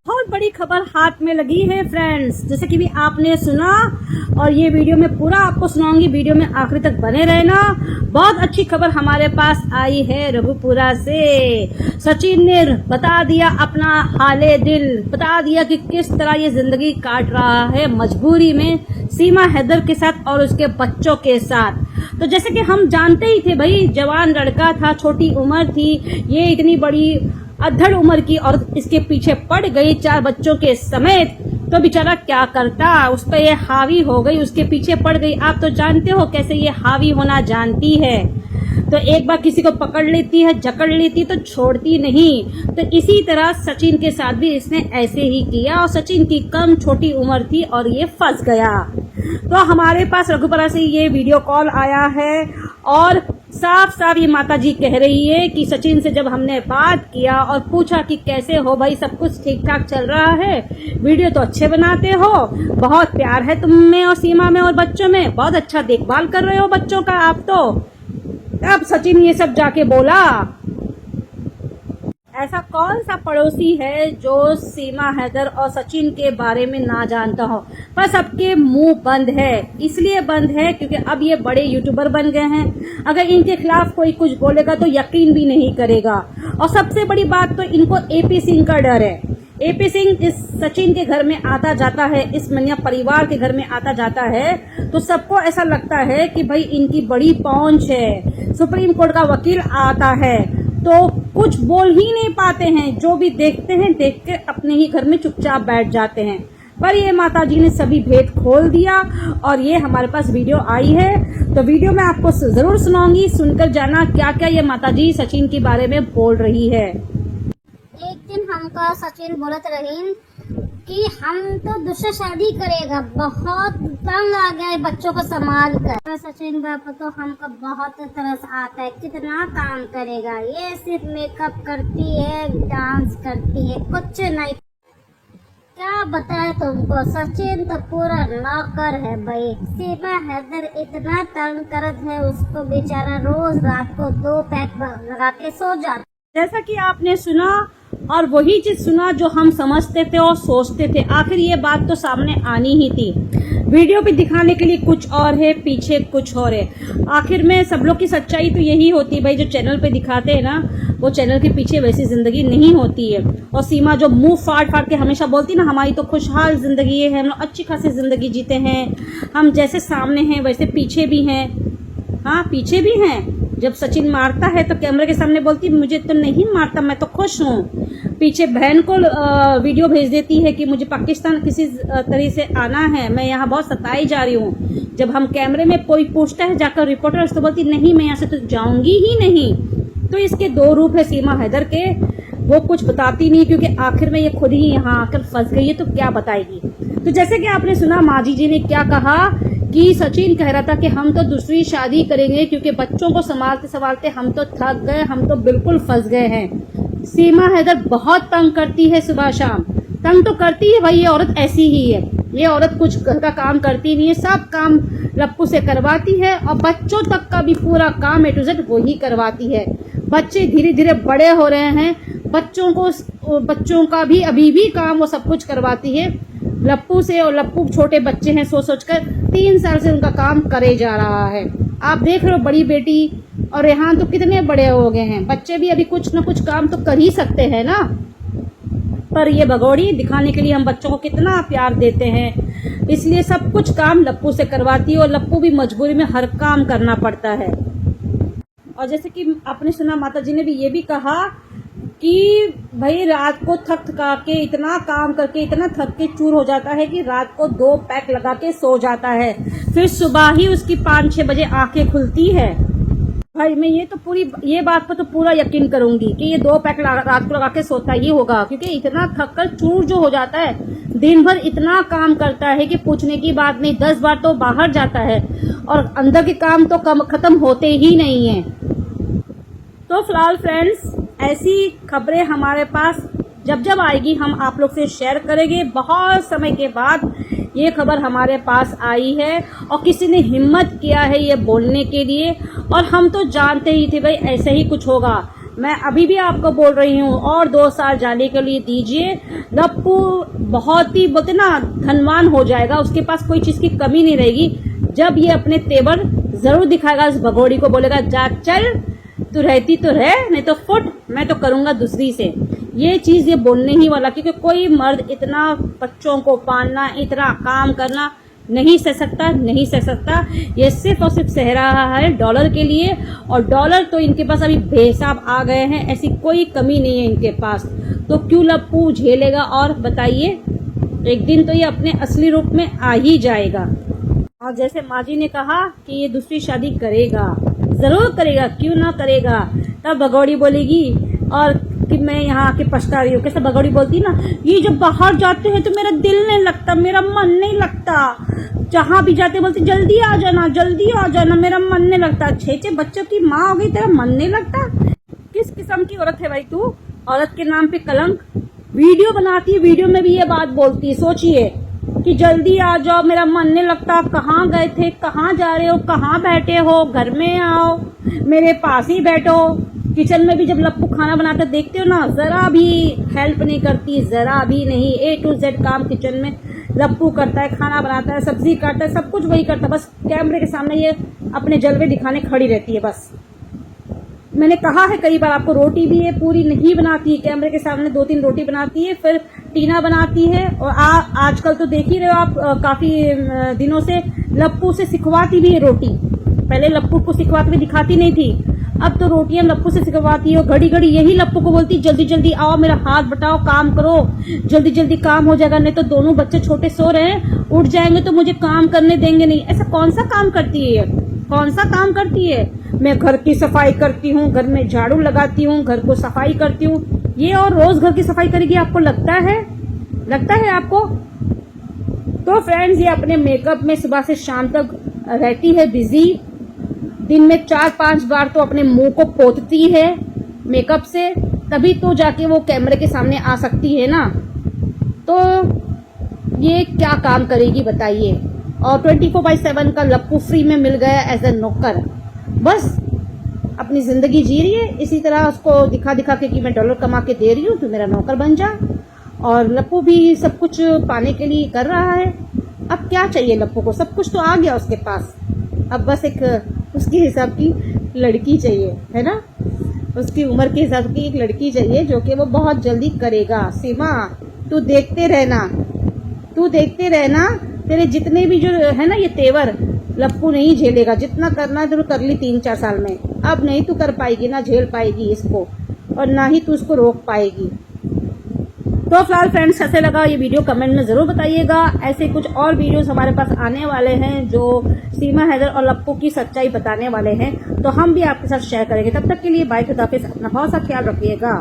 बहुत बड़ी खबर हाथ में लगी है फ्रेंड्स, जैसे कि भी आपने सुना और ये वीडियो में पूरा आपको सुनाऊंगी, वीडियो में आखिरी तक बने रहना। बहुत अच्छी खबर हमारे पास आई है रघुपुरा से। सचिन ने बता दिया अपना हाले दिल, बता दिया कि किस तरह ये जिंदगी काट रहा है मजबूरी में सीमा हैदर के साथ और उसके बच्चों के साथ। तो जैसे कि हम जानते ही थे भाई, जवान लड़का था, छोटी उम्र थी, ये इतनी बड़ी अधड़ उम्र की और इसके पीछे पड़ गई 4 बच्चों के समेत, तो बेचारा क्या करता, उस पर ये हावी हो गई, उसके पीछे पड़ गई। आप तो जानते हो कैसे ये हावी होना जानती है, तो एक बार किसी को पकड़ लेती है, जकड़ लेती तो छोड़ती नहीं। तो इसी तरह सचिन के साथ भी इसने ऐसे ही किया और सचिन की कम छोटी उम्र थी और ये फंस गया। तो हमारे पास रघुपुरा से ये वीडियो कॉल आया है और साफ साफ ये माता जी कह रही है कि सचिन से जब हमने बात किया और पूछा कि कैसे हो भाई, सब कुछ ठीक ठाक चल रहा है, वीडियो तो अच्छे बनाते हो, बहुत प्यार है तुम में और सीमा में और बच्चों में, बहुत अच्छा देखभाल कर रहे हो बच्चों का आप तो। अब सचिन ये सब जाके बोला, ऐसा कौन सा पड़ोसी है जो सीमा हैदर और सचिन के बारे में ना जानता हो। पर सबके मुंह बंद है, इसलिए बंद है क्योंकि अब ये बड़े यूट्यूबर बन गए हैं। अगर इनके खिलाफ कोई कुछ बोलेगा तो यकीन भी नहीं करेगा। और सबसे बड़ी बात तो इनको एपी सिंह का डर है। एपी सिंह इस सचिन के घर में आता जाता है, इस मनिया परिवार के घर में आता जाता है, तो सबको ऐसा लगता है कि भाई इनकी बड़ी पहुंच है। सुप्रीम कोर्ट का वकील आता है तो कुछ बोल ही नहीं पाते हैं, जो भी देखते हैं देख के अपने ही घर में चुपचाप बैठ जाते हैं। पर ये माता जी ने सभी भेद खोल दिया और ये हमारे पास वीडियो आई है, तो वीडियो में आपको जरूर सुनाऊंगी, सुनकर जाना क्या क्या ये माता जी सचिन के बारे में बोल रही है। एक दिन हमको सचिन बोलत रहीन कि हम तो दूसरा शादी करेगा, बहुत तंग आ गया है बच्चों को संभाल कर। सचिन बाबा तो हमको बहुत तरस आता है, कितना काम करेगा, ये सिर्फ मेकअप करती है, डांस करती है, कुछ नहीं। क्या बताए तुमको, सचिन तो पूरा नौकर है भाई। सीमा हैदर इतना तंग करत है उसको, बेचारा रोज रात को 2 पैक लगा के सो जाता। जैसा कि आपने सुना और वही चीज सुना जो हम समझते थे और सोचते थे, आखिर ये बात तो सामने आनी ही थी। वीडियो पे दिखाने के लिए कुछ और है, पीछे कुछ और है। आखिर में सब लोग की सच्चाई तो यही होती है भाई, जो चैनल पे दिखाते हैं ना, वो चैनल के पीछे वैसी जिंदगी नहीं होती है। और सीमा जो मुंह फाड़ फाड़ के हमेशा बोलती ना, हमारी तो खुशहाल जिंदगी है, हम लोग अच्छी खासी जिंदगी जीते हैं, हम जैसे सामने हैं वैसे पीछे भी हैं। हाँ, पीछे भी हैं। जब सचिन मारता है तो कैमरे के सामने बोलती मुझे तो नहीं मारता, मैं तो खुश हूँ। पीछे बहन को वीडियो भेज देती है कि मुझे पाकिस्तान किसी तरह से आना है, मैं यहाँ बहुत सताई जा रही हूँ। जब हम कैमरे में कोई पूछता है जाकर रिपोर्टर, तो बोलती नहीं मैं यहाँ से तो जाऊंगी ही नहीं। तो इसके 2 रूप है सीमा हैदर के, वो कुछ बताती नहीं क्योंकि आखिर में ये खुद ही यहाँ आकर फंस गई है, तो क्या बताएगी। तो जैसे कि आपने सुना माजी जी ने क्या कहा कि सचिन कह रहा था कि हम तो दूसरी शादी करेंगे क्योंकि बच्चों को संभालते संभालते हम तो थक गए, हम तो बिल्कुल फंस गए हैं। सीमा हैदर बहुत तंग करती है, सुबह शाम तंग तो करती है भाई, ये औरत ऐसी ही है। ये औरत कुछ घर का काम करती नहीं है, सब काम लप्पू से करवाती है और बच्चों तक का भी पूरा काम A to Z वो ही करवाती है। बच्चे धीरे धीरे बड़े हो रहे हैं, बच्चों का भी अभी भी काम वो सब कुछ करवाती है लप्पू से, और लप्पू छोटे बच्चे हैं, सोच सोच कर 3 साल से उनका काम करे जा रहा है। आप देख रहे हो बड़ी बेटी और रेहान तो कितने बड़े हो गए हैं, बच्चे भी अभी कुछ न कुछ काम तो कर ही सकते हैं ना। पर ये भगोड़ी दिखाने के लिए हम बच्चों को कितना प्यार देते हैं, इसलिए सब कुछ काम लप्पू से करवाती है और लप्पू भी मजबूरी में हर काम करना पड़ता है। और जैसे कि आपने सुना माता जी ने भी ये भी कहा कि भाई रात को थक थका के इतना काम करके इतना थक के चूर हो जाता है कि रात को 2 पैक लगा के सो जाता है, फिर सुबह ही उसकी 5-6 बजे आंखें खुलती है। भाई मैं ये बात पर तो पूरा यकीन करूंगी कि ये 2 पैक रात को लगा के सोता ही होगा, क्योंकि इतना थक कर चूर जो हो जाता है, दिन भर इतना काम करता है कि पूछने की बात नहीं। 10 बार तो बाहर जाता है और अंदर के काम तो खत्म होते ही नहीं है। तो फिलहाल फ्रेंड्स, ऐसी खबरें हमारे पास जब जब आएगी हम आप लोग से शेयर करेंगे। बहुत समय के बाद ये खबर हमारे पास आई है और किसी ने हिम्मत किया है ये बोलने के लिए, और हम तो जानते ही थे भाई ऐसे ही कुछ होगा। मैं अभी भी आपको बोल रही हूँ और 2 साल जाने के लिए दीजिए, लप्पू बहुत ही बोलते ना धनवान हो जाएगा, उसके पास कोई चीज की कमी नहीं रहेगी। जब ये अपने तेवर जरूर दिखाएगा, इस भगोड़ी को बोलेगा जा चल, तू रहती तो रह, नहीं तो फुट, मैं तो करूंगा दूसरी से। ये चीज ये बोलने ही वाला, क्योंकि कोई मर्द इतना बच्चों को पालना, इतना काम करना नहीं सह सकता। ये सिर्फ और सिर्फ सह रहा है डॉलर के लिए, और डॉलर तो इनके पास अभी बेहिसाब आ गए हैं, ऐसी कोई कमी नहीं है इनके पास। तो क्यों लप्पू झेलेगा? और बताइए, एक दिन तो ये अपने असली रूप में आ ही जाएगा। और जैसे माँ जी ने कहा कि ये दूसरी शादी करेगा, जरूर करेगा, क्यों ना करेगा। तब भगौड़ी बोलेगी और कि मैं यहाँ आके पछता रही हूँ। कैसे भगौड़ी बोलती ना, ये जब बाहर जाते हैं तो मेरा दिल नहीं लगता, मेरा मन नहीं लगता, जहाँ भी जाते बोलती जल्दी आ जाना, मेरा मन नहीं लगता। 6 बच्चों की माँ हो गई, तेरा मन नहीं लगता? किस किस्म की औरत है भाई तू? औरत के नाम पे कलंक। वीडियो बनाती है, वीडियो में भी ये बात बोलती है। सोचिए कि जल्दी आ जाओ, मेरा मन नहीं लगता, कहाँ गए थे, कहाँ जा रहे हो, कहाँ बैठे हो, घर में आओ, मेरे पास ही बैठो। किचन में भी जब लप्पू खाना बनाता देखते हो ना, जरा भी हेल्प नहीं करती, जरा भी नहीं। A to Z काम किचन में लप्पू करता है, खाना बनाता है, सब्जी काटता है, सब कुछ वही करता है। बस कैमरे के सामने ये अपने जलवे दिखाने खड़ी रहती है बस। मैंने कहा है कई बार आपको, रोटी भी ये पूरी नहीं बनाती है, कैमरे के सामने 2-3 रोटी बनाती है, फिर टीना बनाती है। और आजकल तो देख ही रहे हो आप, काफी दिनों से लप्पू से सिखवाती भी है रोटी। पहले लप्पू को सिखवाती हुई दिखाती नहीं थी, अब तो रोटियां लप्पू से सिखवाती है। घड़ी घड़ी यही लप्पू को बोलती, जल्दी जल्दी आओ, मेरा हाथ बटाओ, काम करो, जल्दी जल्दी काम हो जाएगा, नहीं तो दोनों बच्चे छोटे सो रहे हैं, उठ जाएंगे तो मुझे काम करने देंगे नहीं। ऐसा कौन सा काम करती है? कौन सा काम करती है? मैं घर की सफाई करती हूँ, घर में झाड़ू लगाती हूँ, घर को सफाई करती हूँ, ये और रोज घर की सफाई करेगी? आपको लगता है आपको? तो फ्रेंड्स, ये अपने मेकअप में सुबह से शाम तक रहती है बिजी। दिन में 4-5 बार तो अपने मुंह को पोतती है मेकअप से, तभी तो जाके वो कैमरे के सामने आ सकती है ना। तो ये क्या काम करेगी बताइए? और 24/7 का लप्पू फ्री में मिल गया एज ए नौकर, बस अपनी जिंदगी जी रही है इसी तरह। उसको दिखा दिखा के कि मैं डॉलर कमा के दे रही हूँ, तो मेरा नौकर बन जा। और लप्पू भी सब कुछ पाने के लिए कर रहा है। अब क्या चाहिए लप्पू को? सब कुछ तो आ गया उसके पास, अब बस एक उसके हिसाब की लड़की चाहिए, है ना? उसकी उम्र के हिसाब की एक लड़की चाहिए, जो कि वो बहुत जल्दी करेगा। सीमा, तू देखते रहना, तेरे जितने भी जो है ना ये तेवर, लप्पू नहीं झेलेगा। जितना करना है तो कर ली 3-4 साल में, अब नहीं तू कर पाएगी, ना झेल पाएगी इसको, और ना ही तू उसको रोक पाएगी। तो फिलहाल फ्रेंड्स, कैसे लगा ये वीडियो कमेंट में जरूर बताइएगा। ऐसे कुछ और वीडियोस हमारे पास आने वाले हैं जो सीमा हैदर और लप्पू की सच्चाई बताने वाले हैं, तो हम भी आपके साथ शेयर करेंगे। तब तक के लिए बाय खुदाफिज, अपना बहुत सा ख्याल रखिएगा।